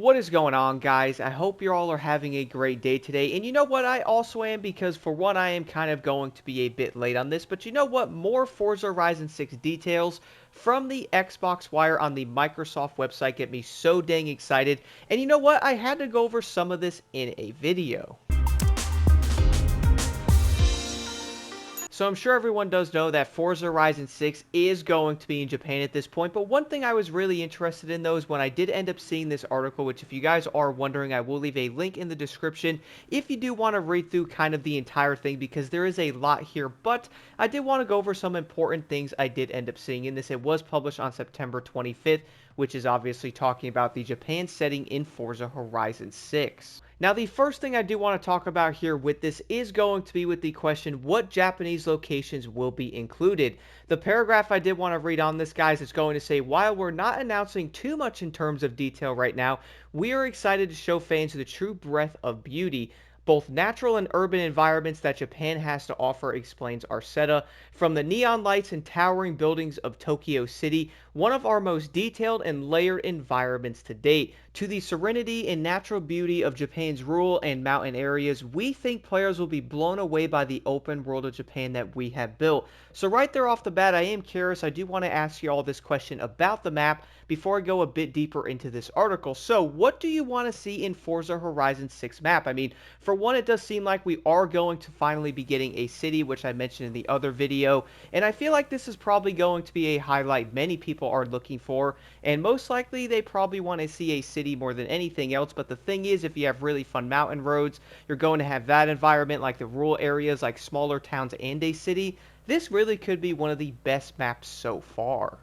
What is going on, guys? I hope you all are having a great day today. And you know what? I also am, because for one, I am kind of going to be a bit late on this. But you know what? More Forza Horizon 6 details from the Xbox Wire on the Microsoft website get me so dang excited. And you know what? I had to go over some of this in a video. So I'm sure everyone does know that Forza Horizon 6 is going to be in Japan at this point, but one thing I was really interested in though is when I did end up seeing this article, which if you guys are wondering, I will leave a link in the description if you do want to read through kind of the entire thing, because there is a lot here, but I did want to go over some important things I did end up seeing in this. It was published on September 25th, which is obviously talking about the Japan setting in Forza Horizon 6. Now, the first thing I do want to talk about here with this is going to be with the question, what Japanese locations will be included? The paragraph I did want to read on this, guys, is going to say, while we're not announcing too much in terms of detail right now, we are excited to show fans the true breadth of beauty, both natural and urban environments that Japan has to offer, explains Arceta. From the neon lights and towering buildings of Tokyo City, one of our most detailed and layered environments to date, to the serenity and natural beauty of Japan's rural and mountain areas, we think players will be blown away by the open world of Japan that we have built. So right there off the bat, I am curious. I do want to ask you all this question about the map before I go a bit deeper into this article. So what do you want to see in Forza Horizon 6 map? I mean, for one, it does seem like we are going to finally be getting a city, which I mentioned in the other video, and I feel like this is probably going to be a highlight many people are looking for, and most likely they probably want to see a city more than anything else. But the thing is, if you have really fun mountain roads, you're going to have that environment, like the rural areas, like smaller towns and a city. This really could be one of the best maps so far.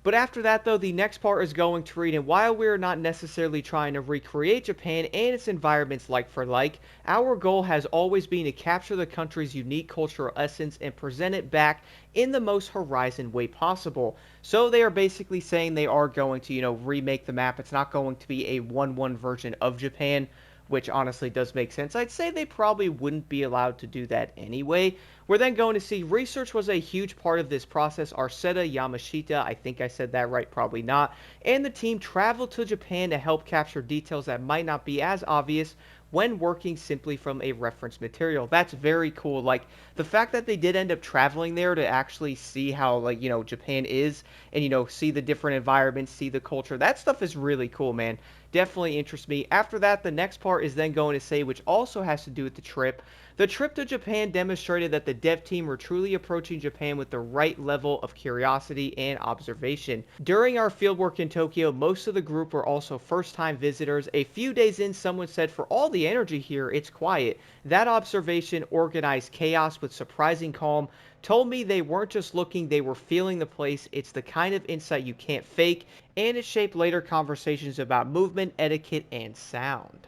But after that, though, the next part is going to read, and while we're not necessarily trying to recreate Japan and its environments like for like, our goal has always been to capture the country's unique cultural essence and present it back in the most Horizon way possible. So they are basically saying they are going to, remake the map. It's not going to be a 1-1 version of Japan, which honestly does make sense. I'd say they probably wouldn't be allowed to do that anyway. We're then going to see research was a huge part of this process. Arceta Yamashita, I think I said that right, probably not, and the team traveled to Japan to help capture details that might not be as obvious when working simply from a reference material. That's very cool. Like, the fact that they did end up traveling there to actually see how, like, Japan is, and, see the different environments, see the culture. That stuff is really cool, man. Definitely interests me. After that, the next part is then going to say, which also has to do with the trip. The trip to Japan demonstrated that the dev team were truly approaching Japan with the right level of curiosity and observation. During our fieldwork in Tokyo, most of the group were also first-time visitors. A few days in, someone said, "For all the energy here, it's quiet." That observation, organized chaos with surprising calm, told me they weren't just looking, they were feeling the place. It's the kind of insight you can't fake, and it shaped later conversations about movement, etiquette, and sound.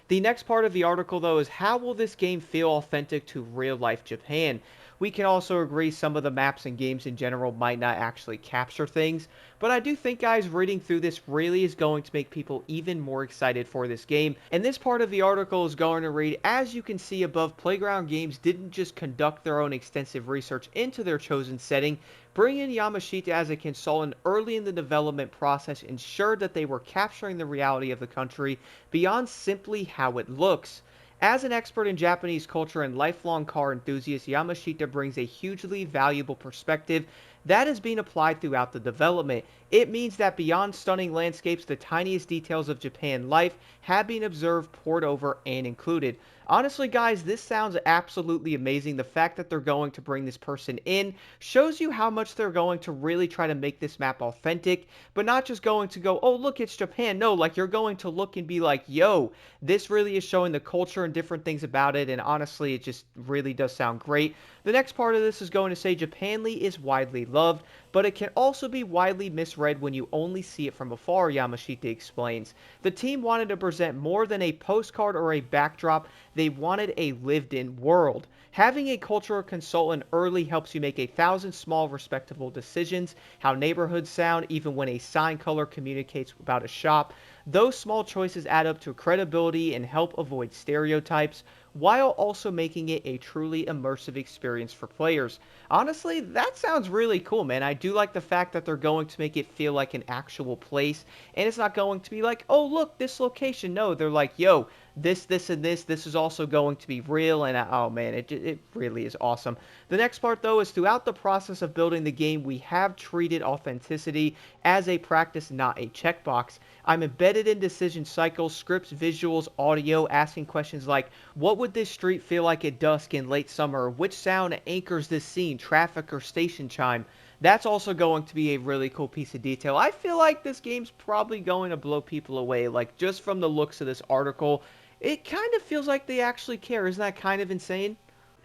The next part of the article, though, is how will this game feel authentic to real-life Japan? We can also agree some of the maps and games in general might not actually capture things, but I do think, guys, reading through this really is going to make people even more excited for this game. And this part of the article is going to read, as you can see above, Playground Games didn't just conduct their own extensive research into their chosen setting. Bringing Yamashita as a consultant early in the development process ensured that they were capturing the reality of the country beyond simply how it looks. As an expert in Japanese culture and lifelong car enthusiast, Yamashita brings a hugely valuable perspective that is being applied throughout the development. It means that beyond stunning landscapes, the tiniest details of Japan life have been observed, poured over, and included. Honestly, guys, this sounds absolutely amazing. The fact that they're going to bring this person in shows you how much they're going to really try to make this map authentic, but not just going to go, "Oh, look, it's Japan." No, like, you're going to look and be like, "Yo, this really is showing the culture and different things about it," and honestly, it just really does sound great. The next part of this is going to say Japanly is widely loved, but it can also be widely misread when you only see it from afar, Yamashita explains. The team wanted to present more than a postcard or a backdrop. They wanted a lived-in world. Having a cultural consultant early helps you make 1,000 small respectable decisions, how neighborhoods sound, even when a sign color communicates about a shop. Those small choices add up to credibility and help avoid stereotypes, while also making it a truly immersive experience for players. Honestly, that sounds really cool, man. I do like the fact that they're going to make it feel like an actual place, and it's not going to be like, oh, look, this location. No, they're like, yo, this, and this is also going to be real, and oh man, it really is awesome. The next part, though, is throughout the process of building the game, we have treated authenticity as a practice, not a checkbox. I'm embedded in decision cycles, scripts, visuals, audio, asking questions like, what would this street feel like at dusk in late summer? Which sound anchors this scene, traffic or station chime? That's also going to be a really cool piece of detail. I feel like this game's probably going to blow people away. Like, just from the looks of this article, it kind of feels like they actually care. Isn't that kind of insane?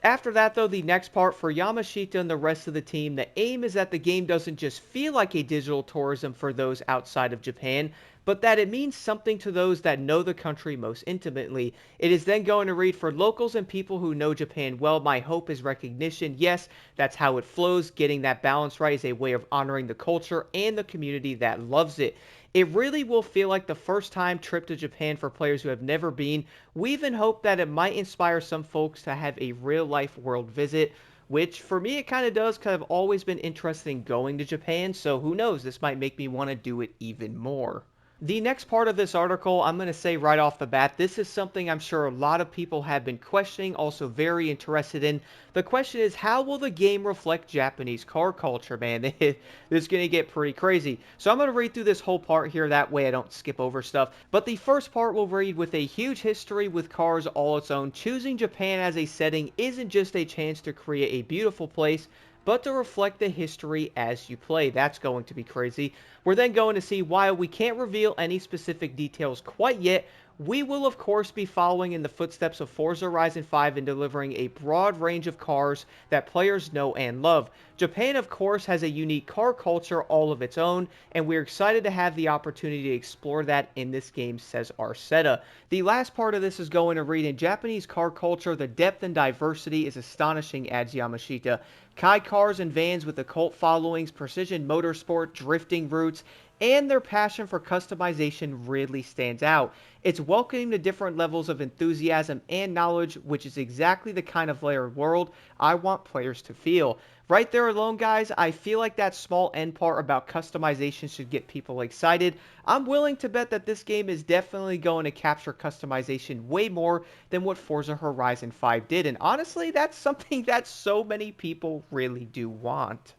After that, though, the next part for Yamashita and the rest of the team, the aim is that the game doesn't just feel like a digital tourism for those outside of Japan, but that it means something to those that know the country most intimately. It is then going to read, for locals and people who know Japan well, my hope is recognition. Yes, that's how it flows. Getting that balance right is a way of honoring the culture and the community that loves it. It really will feel like the first time trip to Japan for players who have never been. We even hope that it might inspire some folks to have a real life world visit, which for me it kind of does, because I've always been interested in going to Japan, so who knows, this might make me want to do it even more. The next part of this article, I'm going to say right off the bat, this is something I'm sure a lot of people have been questioning, also very interested in. The question is, how will the game reflect Japanese car culture, man? This is going to get pretty crazy. So I'm going to read through this whole part here, that way I don't skip over stuff. But the first part will read, with a huge history with cars all its own, choosing Japan as a setting isn't just a chance to create a beautiful place, but to reflect the history as you play. That's going to be crazy. We're then going to see, while we can't reveal any specific details quite yet, we will of course be following in the footsteps of Forza Horizon 5 and delivering a broad range of cars that players know and love. Japan of course has a unique car culture all of its own, and we're excited to have the opportunity to explore that in this game, says Arceta. The last part of this is going to read, in Japanese car culture, the depth and diversity is astonishing, adds Yamashita. Kai cars and vans with occult followings, precision motorsport, drifting routes, and their passion for customization really stands out. It's welcoming to different levels of enthusiasm and knowledge, which is exactly the kind of layered world I want players to feel. Right there alone, guys, I feel like that small end part about customization should get people excited. I'm willing to bet that this game is definitely going to capture customization way more than what Forza Horizon 5 did, and honestly, that's something that so many people really do want.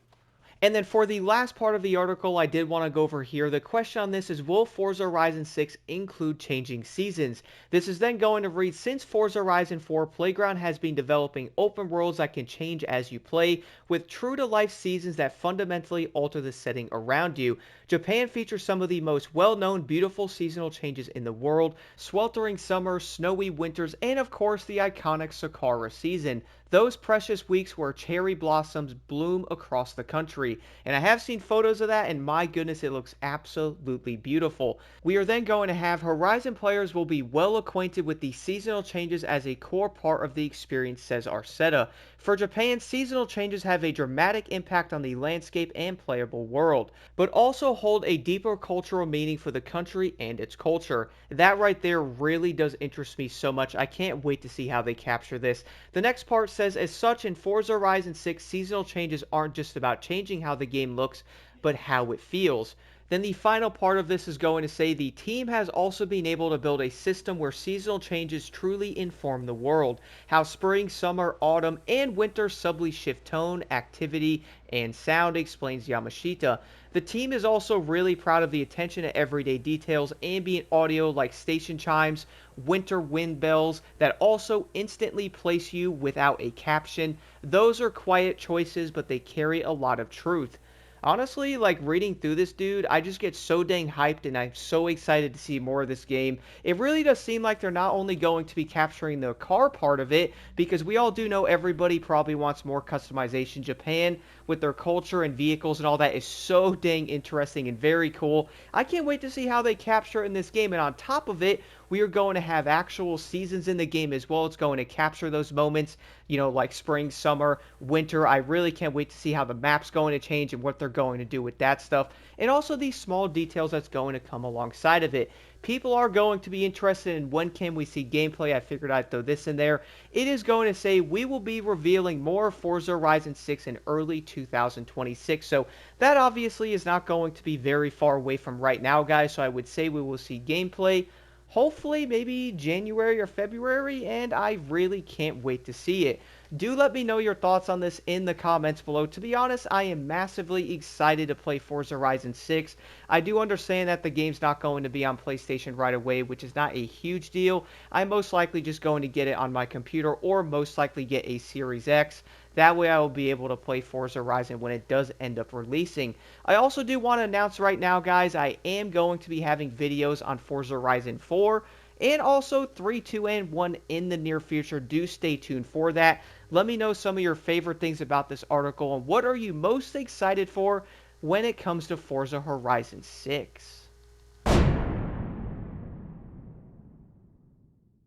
And then for the last part of the article I did want to go over here, the question on this is, will Forza Horizon 6 include changing seasons? This is then going to read, since Forza Horizon 4, Playground has been developing open worlds that can change as you play, with true-to-life seasons that fundamentally alter the setting around you. Japan features some of the most well-known beautiful seasonal changes in the world: sweltering summers, snowy winters, and of course the iconic Sakura season. Those precious weeks where cherry blossoms bloom across the country. And I have seen photos of that, and my goodness, it looks absolutely beautiful. We are then going to have Horizon players will be well acquainted with the seasonal changes as a core part of the experience, says Arceta. For Japan, seasonal changes have a dramatic impact on the landscape and playable world, but also hold a deeper cultural meaning for the country and its culture. That right there really does interest me so much. I can't wait to see how they capture this. The next part says, as such, in Forza Horizon 6, seasonal changes aren't just about changing how the game looks, but how it feels. Then the final part of this is going to say, the team has also been able to build a system where seasonal changes truly inform the world. How spring, summer, autumn, and winter subtly shift tone, activity, and sound, explains Yamashita. The team is also really proud of the attention to everyday details, ambient audio like station chimes, winter wind bells that also instantly place you without a caption. Those are quiet choices, but they carry a lot of truth. Honestly, like reading through this, dude, I just get so dang hyped, and I'm so excited to see more of this game. It really does seem like they're not only going to be capturing the car part of it, because we all do know everybody probably wants more customization. Japan, with their culture and vehicles and all that, is so dang interesting and very cool. I can't wait to see how they capture it in this game, and on top of it, we are going to have actual seasons in the game as well. It's going to capture those moments, like spring, summer, winter. I really can't wait to see how the map's going to change and what they're they're going to do with that stuff, and also these small details that's going to come alongside of it. People are going to be interested in when can we see gameplay. I figured I'd throw this in there. It is going to say we will be revealing more Forza Horizon 6 in early 2026. So that obviously is not going to be very far away from right now, guys. So I would say we will see gameplay hopefully maybe January or February, and I really can't wait to see it. Do let me know your thoughts on this in the comments below. To be honest, I am massively excited to play Forza Horizon 6. I do understand that the game's not going to be on PlayStation right away, which is not a huge deal. I'm most likely just going to get it on my computer or most likely get a Series X. That way I will be able to play Forza Horizon when it does end up releasing. I also do want to announce right now, guys, I am going to be having videos on Forza Horizon 4 and also 3, 2, and 1 in the near future. Do stay tuned for that. Let me know some of your favorite things about this article and what are you most excited for when it comes to Forza Horizon 6.